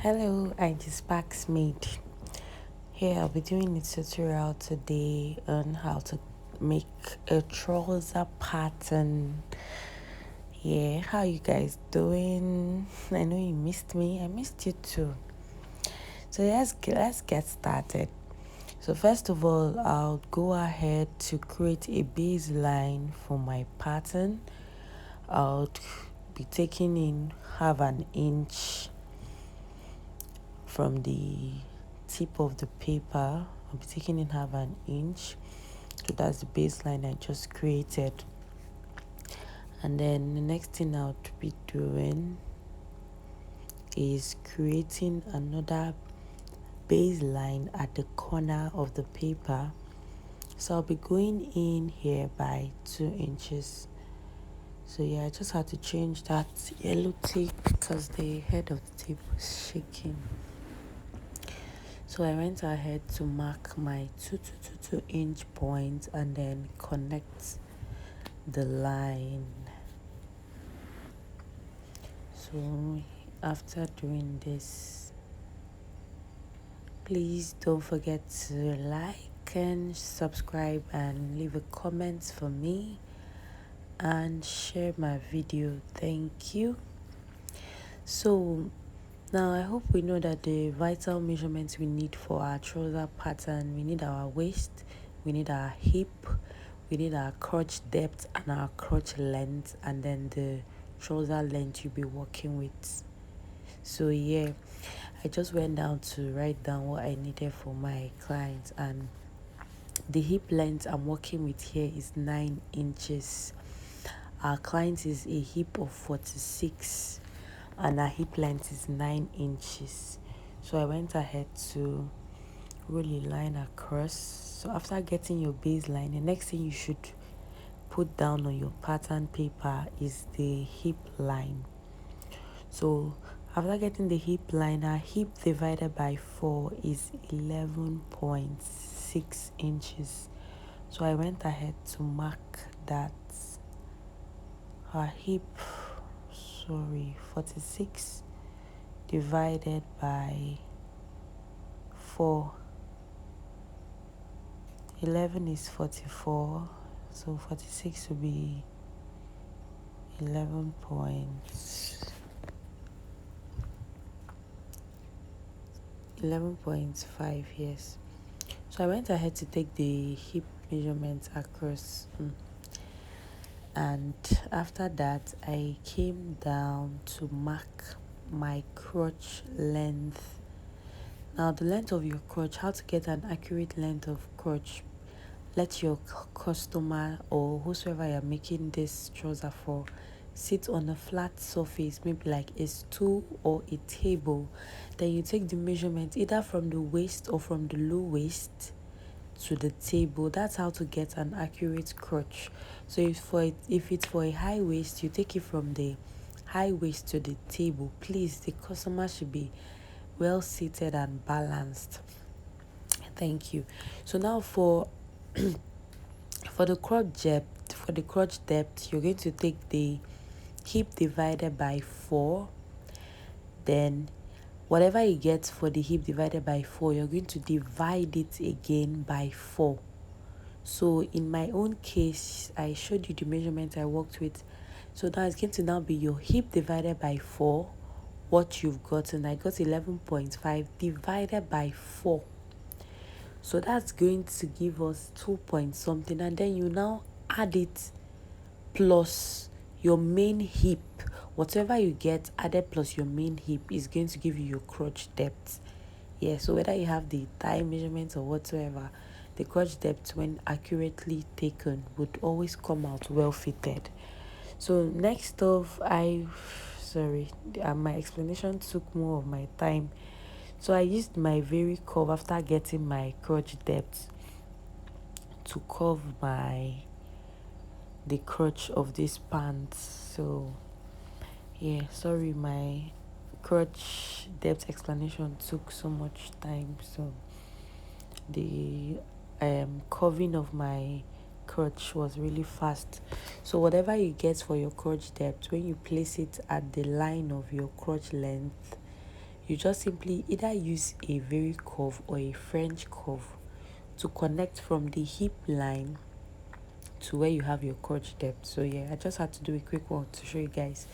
Hello, I just made. Here I'll be doing a tutorial today on how to make a trouser pattern. Yeah, how you guys doing? I know you missed me. I missed you too. So let's get started. So first of all, I'll go ahead to create a baseline for my pattern. I'll be taking in half an inch from the tip of the paper. I'll be taking in half an inch. So that's the baseline I just created. And then the next thing I'll be doing is creating another baseline at the corner of the paper. So I'll be going in here by 2 inches. So yeah, I just had to change that yellow tape because the head of the tape was shaking. So I went ahead to mark my 2 inch point and then connect the line. So after doing this, please don't forget to like and subscribe and leave a comment for me and share my video. Thank you. So now I hope we know that the vital measurements we need for our trouser pattern, we need our waist, we need our hip, we need our crotch depth and our crotch length, and then the trouser length you'll be working with. So yeah, I just went down to write down what I needed for my clients, and the hip length I'm working with here is 9 inches. Our client is a hip of 46 and our hip length is 9 inches. So I went ahead to roll a line across. So after getting your baseline, the next thing you should put down on your pattern paper is the hip line. So after getting the hip line, our hip divided by 4 is 11.6 inches. So I went ahead to mark that. Our hip, 46 divided by 4. 11 is 44, so 46 will be 11 points. 11.5, yes. So I went ahead to take the hip measurement across, and after that I came down to mark my crotch length. Now the length of your crotch, how to get an accurate length of crotch, let your customer or whosoever you're making this trouser for sit on a flat surface, maybe like a stool or a table. Then you take the measurement either from the waist or from the low waist to the table. That's how to get an accurate crotch. So if it's for a high waist, you take it from the high waist to the table. Please, the customer should be well seated and balanced. Thank you. So now for the crotch depth, you're going to take the hip divided by 4. Then whatever you get for the hip divided by 4, you're going to divide it again by 4. So in my own case, I showed you the measurement I worked with. So now it's going to now be your hip divided by 4, what you've gotten. I got 11.5 divided by 4. So that's going to give us 2 point something, and then you now add it plus your main hip. Whatever you get added plus your main hip is going to give you your crotch depth. Yeah, so whether you have the thigh measurements or whatsoever, the crotch depth when accurately taken would always come out well fitted. So next off, my explanation took more of my time. So I used my very curve after getting my crotch depth to curve the crotch of this pants. So yeah, sorry, my crotch depth explanation took so much time. So the curving of my crotch was really fast. So whatever you get for your crotch depth, when you place it at the line of your crotch length, you just simply either use a very curve or a French curve to connect from the hip line to where you have your crotch depth. So yeah, I just had to do a quick one to show you guys.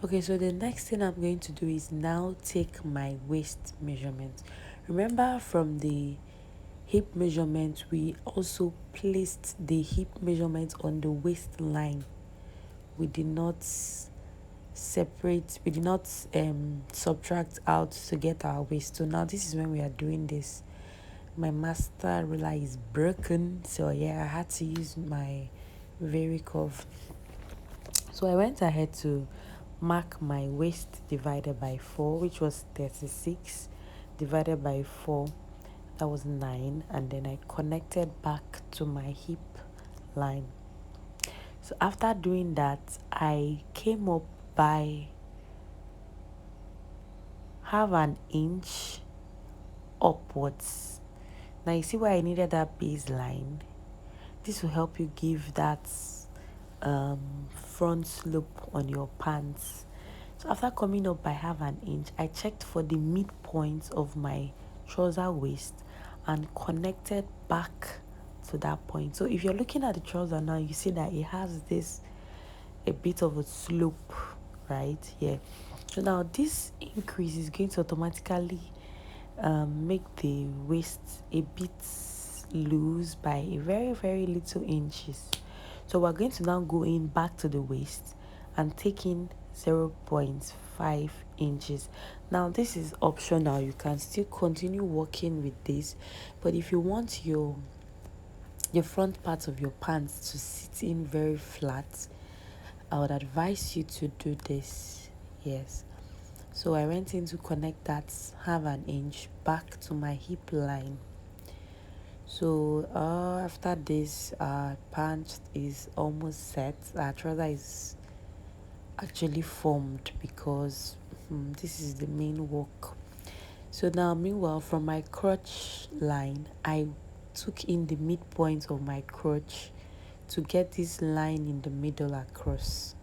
Okay, so the next thing I'm going to do is now take my waist measurement. Remember, from the hip measurement, we also placed the hip measurement on the waistline. We did not separate, we did not subtract out to get our waist. So now this is when we are doing this. My master ruler is broken, so yeah, I had to use my very curve. So I went ahead to mark my waist divided by 4, which was 36, divided by 4, that was 9, and then I connected back to my hip line. So after doing that, I came up by half an inch upwards. Now you see why I needed that baseline. This will help you give that front slope on your pants. So after coming up by half an inch, I checked for the midpoint of my trouser waist and connected back to that point. So if you're looking at the trouser now, you see that it has this a bit of a slope, right? Yeah. So now this increase is going to automatically make the waist a bit loose by a very, very little inches. So we're going to now go in back to the waist and take in 0.5 inches. Now this is optional. You can still continue working with this, but if you want your front part of your pants to sit in very flat, I would advise you to do this. Yes. So I went in to connect that half an inch back to my hip line. So after this, our pant is almost set. Our trouser is actually formed because this is the main work. So now, meanwhile, from my crotch line, I took in the midpoint of my crotch to get this line in the middle across.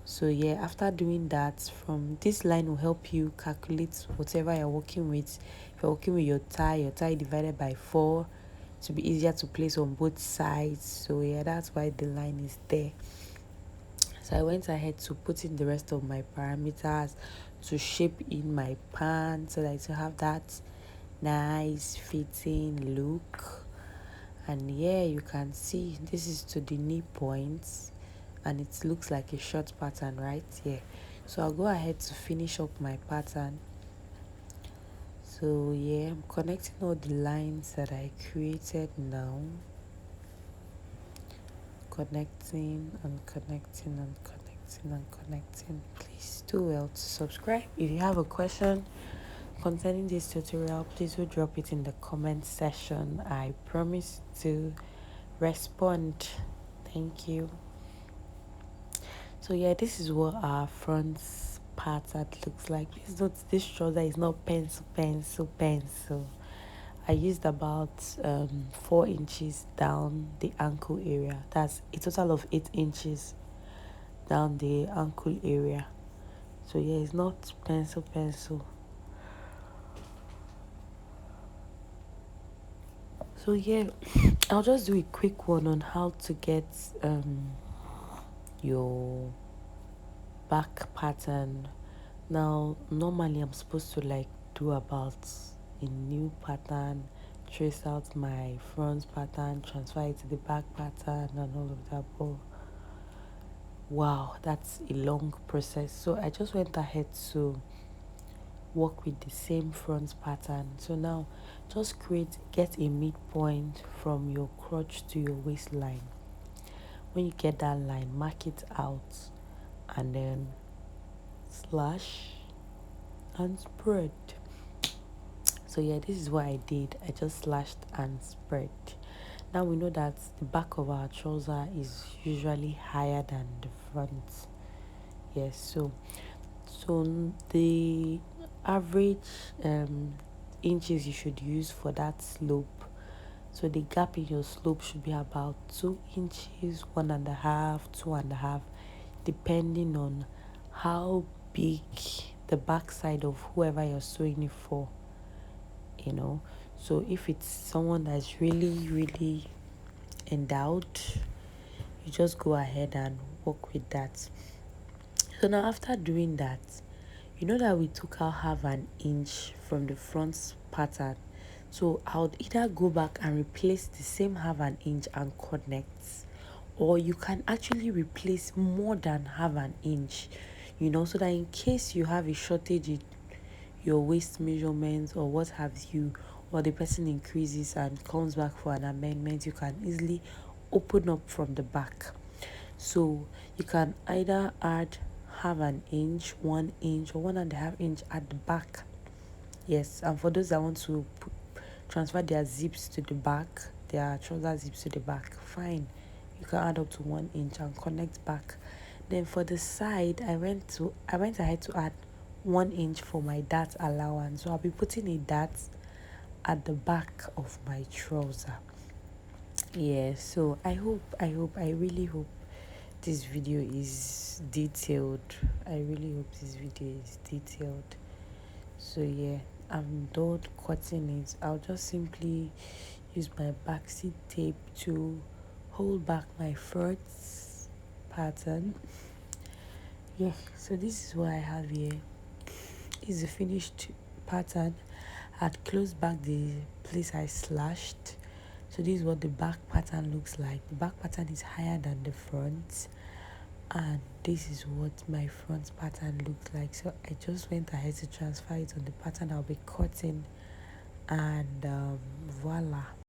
So yeah, after doing that, from this line will help you calculate whatever you're working with. If you're working with your tie divided by 4 to be easier to place on both sides. So yeah, that's why the line is there. So I went ahead to put in the rest of my parameters to shape in my pants so that it will have that nice fitting look. And yeah, you can see this is to the knee points and it looks like a short pattern, right? Yeah. So I'll go ahead to finish up my pattern. So yeah, I'm connecting all the lines that I created now. Connecting and connecting and connecting and connecting. Please do well to subscribe. If you have a question concerning this tutorial, please do drop it in the comment section. I promise to respond. Thank you. So yeah, this is what our front part that looks like. Please note this trouser is not pencil. I used about 4 inches down the ankle area. That's a total of 8 inches down the ankle area. So yeah, it's not pencil. So yeah, I'll just do a quick one on how to get your back pattern. Now normally I'm supposed to like do about a new pattern, trace out my front pattern, transfer it to the back pattern and all of that, but wow, that's a long process. So I just went ahead to work with the same front pattern. So now just get a midpoint from your crotch to your waistline. When you get that line, mark it out and then slash and spread. So yeah, this is what I did. I just slashed and spread. Now we know that the back of our trouser is usually higher than the front. Yes, so the average inches you should use for that slope. So the gap in your slope should be about 2 inches, 1.5, 2.5, depending on how big the back side of whoever you're sewing it for, you know. So if it's someone that's really endowed, you just go ahead and work with that. So now after doing that, you know that we took out half an inch from the front pattern. So I would either go back and replace the same half an inch and connect, or you can actually replace more than half an inch, you know, so that in case you have a shortage in your waist measurements or what have you, or the person increases and comes back for an amendment, you can easily open up from the back. So you can either add half an inch, 1 inch, or 1.5 inch at the back. Yes, and for those that want to transfer their zips to the back, their trouser zips to the back, fine, you can add up to 1 inch and connect back. Then for the side, I went ahead to add 1 inch for my dart allowance. So I'll be putting a dart at the back of my trouser. Yeah, so I really hope this video is detailed. I really hope this video is detailed. So yeah, I'm done cutting it. I'll just simply use my backseat tape to hold back my front pattern. Yeah, so this is what I have here. This is the finished pattern. I had closed back the place I slashed. So this is what the back pattern looks like. The back pattern is higher than the front, and this is what my front pattern looks like. So I just went ahead to transfer it on the pattern I'll be cutting, and voila.